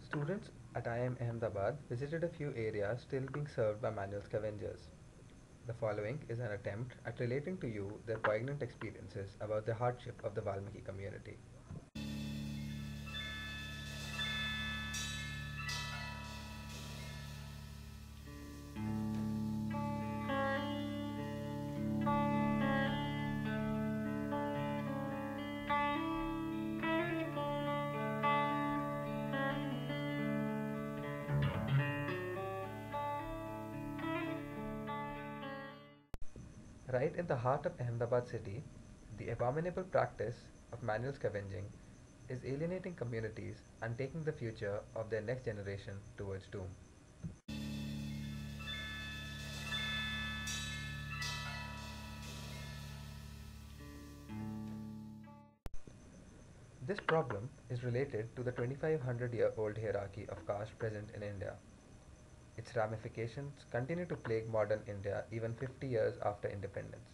Students at IIM Ahmedabad visited a few areas still being served by manual scavengers. The following is an attempt at relating to you their poignant experiences about the hardship of the Valmiki community. Right in the heart of Ahmedabad city, the abominable practice of manual scavenging is alienating communities and taking the future of their next generation towards doom. This problem is related to the 2500-year-old hierarchy of caste present in India. Its ramifications continue to plague modern India even 50 years after independence.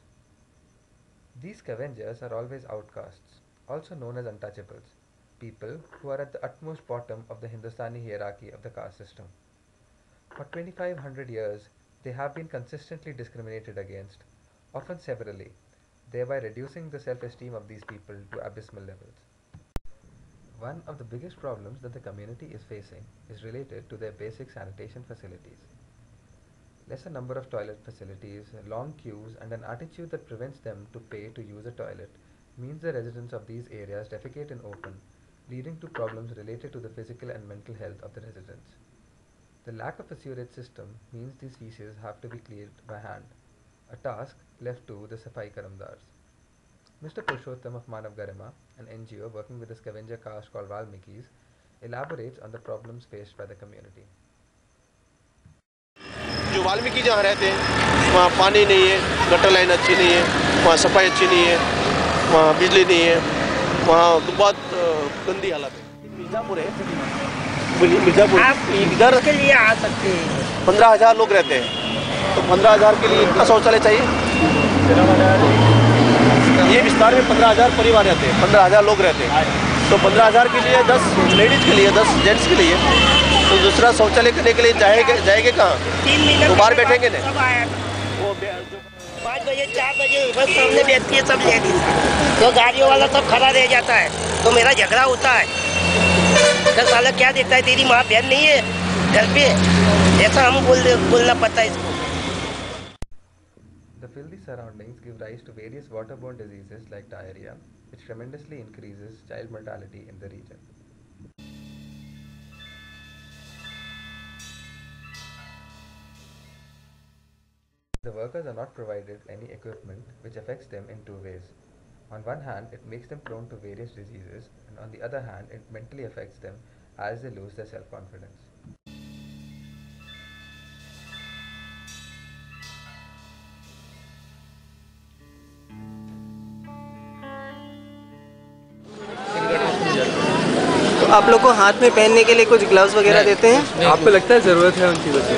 These scavengers are always outcasts, also known as untouchables, people who are at the utmost bottom of the Hindustani hierarchy of the caste system. For 2500 years, they have been consistently discriminated against, often severally, thereby reducing the self-esteem of these people to abysmal levels. One of the biggest problems that the community is facing is related to their basic sanitation facilities. Lesser number of toilet facilities, long queues, and an attitude that prevents them to pay to use a toilet means the residents of these areas defecate in open, leading to problems related to the physical and mental health of the residents. The lack of a sewerage system means these feces have to be cleared by hand, a task left to the Safai Karamdars. Mr. Purushottam of Manav Garima, an NGO working with a scavenger caste called Valmikis, elaborates on the problems faced by the community. जो वाल्मीकि जहाँ रहते हैं वहाँ पानी नहीं है, gutter line अच्छी नहीं है, वहाँ सफाई अच्छी नहीं है, वहाँ बिजली नहीं है, वहाँ बहुत गंदी हालत है। मिर्ज़ापुर है, मिर्ज़ापुर इधर के लिए आ सकते हैं। 15,000 लोग रहते हैं, तो 15,000 के लिए इतना शौचालय चाहिए। ये विस्तार में 15,000 परिवार रहते हैं, 15,000 लोग रहते हैं, तो 15,000 के लिए 10 लेडीज़ के लिए 10 जेंट्स के लिए, तो दूसरा शौचालय करने के लिए जाएंगे कहाँ? तो बाहर बैठेंगे ना। वो 5 बजे 4 बजे बस सामने बैठती है सब लेडीज, तो गाड़ियों वाला सब खड़ा रह जाता है, तो मेरा झगड़ा होता है। तो साला क्या देता है, तेरी माँ बहन नहीं है घर पे, ऐसा हम बोलना पड़ता है इसको। The filthy surroundings give rise to various waterborne diseases like diarrhea, which tremendously increases child mortality in the region. The workers are not provided any equipment, which affects them in two ways. On one hand, it makes them prone to various diseases, and on the other hand, it mentally affects them as they lose their self-confidence. तो आप लोग को हाथ में पहनने के लिए कुछ ग्लव्स वगैरह देते हैं? आपको लगता है ज़रूरत है उन चीज़ों की?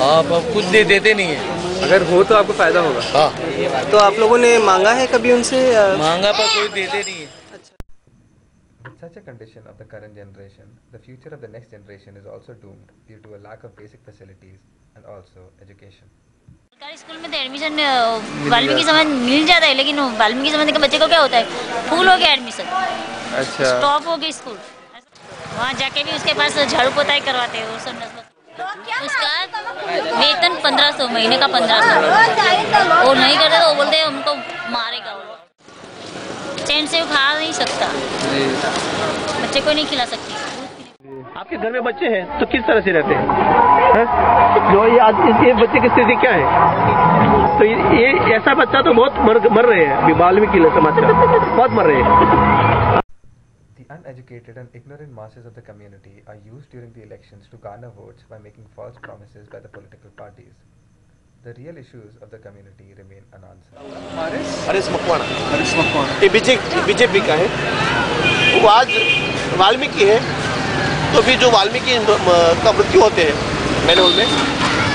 आप कुछ देते नहीं है, अगर हो तो आपको फ़ायदा होगा। हाँ। तो आप लोगों ने मांगा है कभी उनसे? मांगा पर कोई देते नहीं है। With such a condition of the current generation, the future of the next generation is also doomed due to a lack of basic facilities and also education. सरकारी स्कूल में तो एडमिशन वाल्मीकि समाज मिल जाता है, लेकिन वाल्मीकि समाज के बच्चे को क्या होता है, फुल हो गया एडमिशन, अच्छा, स्टॉप हो गया स्कूल। वहाँ जाके भी उसके पास झाड़ू पोताई करवाते हैं, उसका वेतन 1500 महीने का 1500, वो नहीं करते तो वो बोलते हैं हमको मारेगा, चैन से खा नहीं सकता, बच्चे को नहीं खिला सकती। आपके घर में बच्चे हैं तो किस तरह से रहते हैं? जो ये आज ये बच्चे की स्थिति क्या है? तो ये ऐसा बच्चा तो बहुत मर रहे हैं, वाल्मीकि समाज का बहुत मर रहे हैं। The uneducated and ignorant masses of the community are used during the elections to garner votes by making false promises by the political parties. The real issues of the community remain unanswered. Harish Makwana ये BJP का है, वो आज वाल्मीकि है, तो भी जो वाल्मीकि का मृत्यु होते हैं मैनुअल में,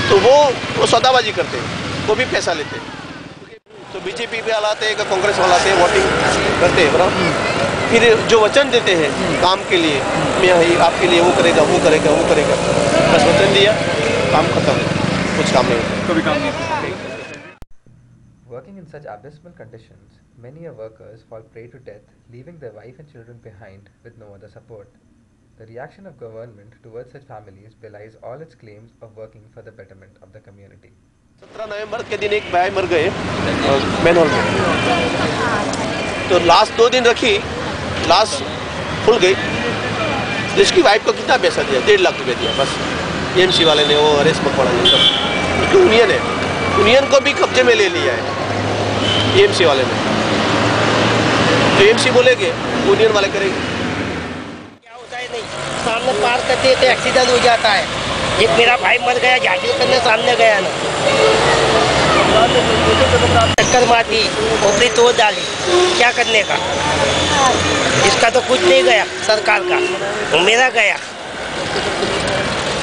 तो वो सौदाबाजी करते हैं, वो भी पैसा लेते हैं। तो बीजेपी पे आते हैं, कांग्रेस वाले आते हैं, वोटिंग करते हैं, बराबर। फिर जो वचन देते हैं काम के लिए, मैं आपके लिए वो करेगा वो करेगा वो करेगा, बस वचन दिया, काम खत्म, कुछ काम नहीं होता, कभी काम नहीं होता। Working in such abysmal conditions, many workers fall prey to death, leaving their wife and children behind with no other support. The reaction of government towards such families belies all its claims of working for the betterment of the community. 17 नवंबर के दिन एक भाई मर गए manhole में, तो लाश 2 दिन रखी, लाश फूल गई। जिसकी वाइफ को कितना पैसा दिया? 1.5 लाख रुपये दिया बस। एएमसी वाले ने, वो हरेश मकवाड़ा ने, सब यूनियन है, यूनियन को भी कब्जे में ले लिया है एएमसी वाले ने। जो एएमसी बोलेंगे यूनियन वाले करेंगे। क्या होता है नहीं, सामने पार करते तो एक्सीडेंट हो जाता है। एक मेरा भाई मर गया, झांकी करने सामने गया ना, टक्कर मार दी, खोपड़ी तोड़ डाली, क्या करने का? इसका तो कुछ नहीं गया सरकार का, मेरा गया।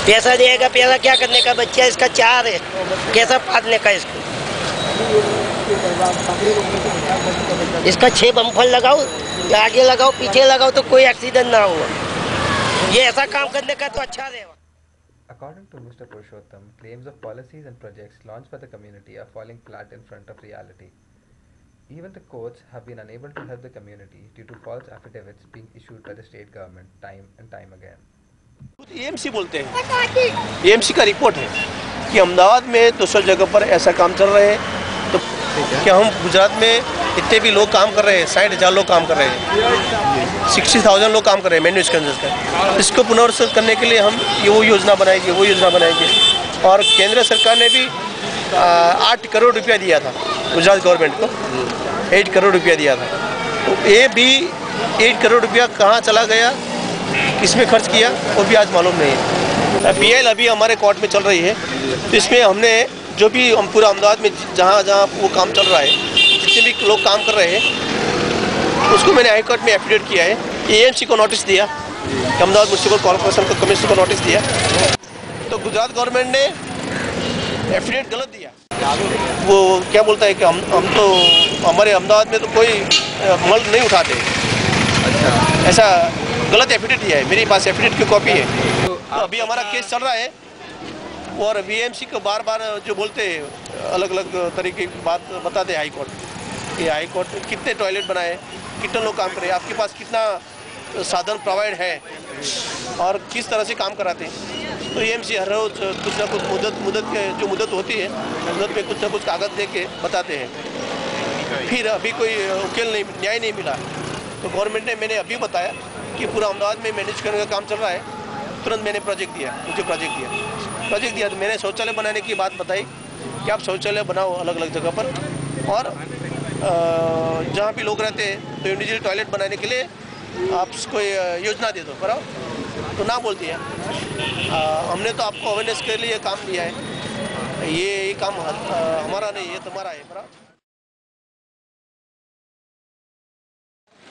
पैसा देगा, पैसा क्या करने का? बच्चा इसका 4 है, कैसा पालने का इसको? इसका 6 बम्फर लगाओ, आगे लगाओ, पीछे लगाओ, तो कोई एक्सीडेंट ना हो। ये ऐसा काम करने का तो अच्छा रहेगा। According to Mr. Purushottam, claims of policies and projects launched by the community are falling flat in front of reality. Even the courts have been unable to help the community due to false affidavits being issued by the state government time and time again. AMC बोलते हैं, AMC का report है कि अहमदाबाद में 200 जगह पर ऐसा काम चल रहे हैं, तो क्या हम गुजरात में इतने भी लोग काम कर रहे हैं, 60,000 लोग काम कर रहे हैं, 60,000 लोग काम कर रहे हैं मैन्युअल का। इसको पुनर्विकसित करने के लिए हम ये वो योजना बनाएंगे, वो योजना बनाएंगे। और केंद्र सरकार ने भी 8 करोड़ रुपया दिया था गुजरात गवर्नमेंट को, 8 करोड़ रुपया दिया था। तो ये भी 8 करोड़ रुपया कहाँ चला गया, किसमें खर्च किया, वो भी आज मालूम नहीं है। पीएल अभी हमारे कोर्ट में चल रही है, तो इसमें हमने जो भी हम पूरा अहमदाबाद में जहाँ जहाँ वो काम चल रहा है, जितने भी लोग काम कर रहे हैं, उसको मैंने हाई कोर्ट में एफिडेविट किया है। एएमसी को नोटिस दिया, अहमदाबाद म्युनिसिपल कॉर्पोरेशन को, कमिश्नर को नोटिस दिया, तो गुजरात गवर्नमेंट ने एफिडेविट गलत दिया। वो क्या बोलता है कि हम तो हमारे अहमदाबाद में तो कोई मल नहीं उठाते, ऐसा गलत एफिडेविट दिया है। मेरे पास एफिडेविट की कॉपी है। तो अभी हमारा केस चल रहा है, और बीएमसी को बार बार जो बोलते हैं अलग अलग तरीके की बात बताते हैं हाई कोर्ट, ये हाई कोर्ट कितने टॉयलेट बनाए, कितने लोग काम कर रहे हैं, आपके पास कितना साधन प्रोवाइड है और किस तरह से काम कराते हैं। तो एएमसी हर रोज कुछ ना कुछ मुदत के जो मुदत होती है, मुदत में कुछ ना कुछ कागज़ दे के बताते हैं। फिर अभी कोई उकेल नहीं, न्याय नहीं मिला, तो गवर्नमेंट ने, मैंने अभी बताया कि पूरा अहमदाबाद में मैनेज करने का काम चल रहा है, तुरंत मैंने प्रोजेक्ट दिया, तो मैंने शौचालय बनाने की बात बताई कि आप शौचालय बनाओ अलग अलग जगह पर, और जहाँ भी लोग रहते हैं तो इंडिविजुअल टॉयलेट बनाने के लिए आप कोई योजना दे दो, कराओ, तो ना बोलती है। हमने तो आपको अवेयरनेस के लिए काम दिया है, ये काम हमारा नहीं, ये तुम्हारा है, कराओ।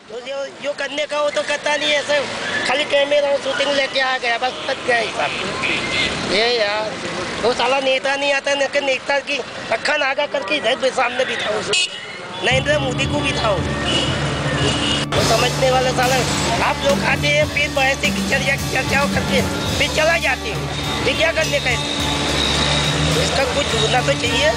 तो जो करने का वो तो करता नहीं है, सब खाली कैमरा और शूटिंग लेके आ गया, बस बच गया ही सब। ये यार वो साला नेता नहीं आता, नेता की अक्खा नागा करके इधर सामने बिठाओ, नरेंद्र मोदी को बिठाओ। वो समझने वाला साला, आप लोग आते हैं फिर बहसी की चर्चाओं करके फिर चला जाते हैं, फिर क्या करने का? इसका कुछ ढूंढना तो चाहिए।